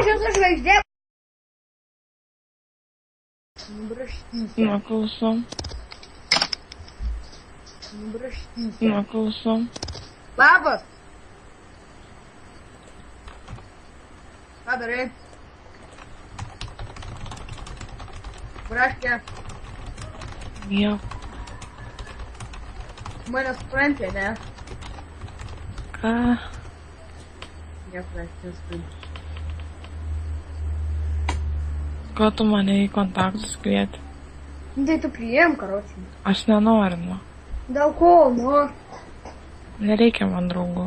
Aš esu žvaigždė. Nubraštysiu. Neklausom. Nubraštysiu. Neklausom. Labas. Ką darai? Braškė. Nieko. Mane supranti, ne? Ką? Nepraškė supranti. Ko tu mane į kontaktus kvieti? Tai tu priėm, karočiui. Aš nenoriu, nu. Dėl ko, nu? Nereikia man draugų.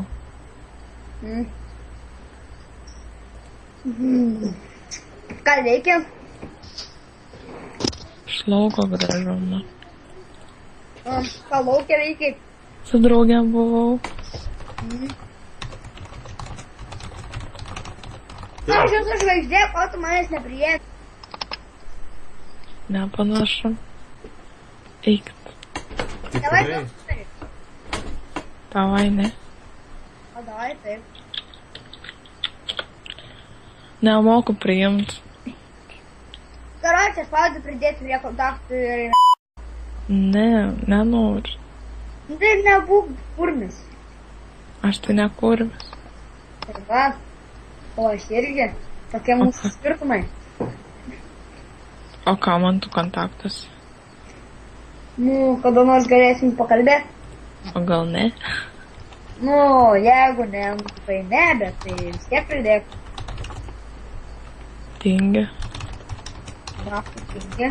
Ką reikia? Šlauko gražu, nu. Ką laukia reikia? Su draugėm buvau. Aš esu žvaigždė, ko tu manęs nepriėm? Nepanašu. Eikit. Davai tu. Davai, ne. O davai taip. Nemoku priimti. Karočiui, spaudžiu pridėti prie kontaktų ir... Ne, nenoriu. Tai nebūk kurmis. Aš tai nekurvis. Ir va. O aš irgi. Tokie mūsų skirtumai. O ką man tu kontaktas? Nu, kada nors galėsim pakalbėti. O gal ne? Nu, jeigu ne, tai ne, bet tai vis tiek pridėk. Tingi. Na, tingi.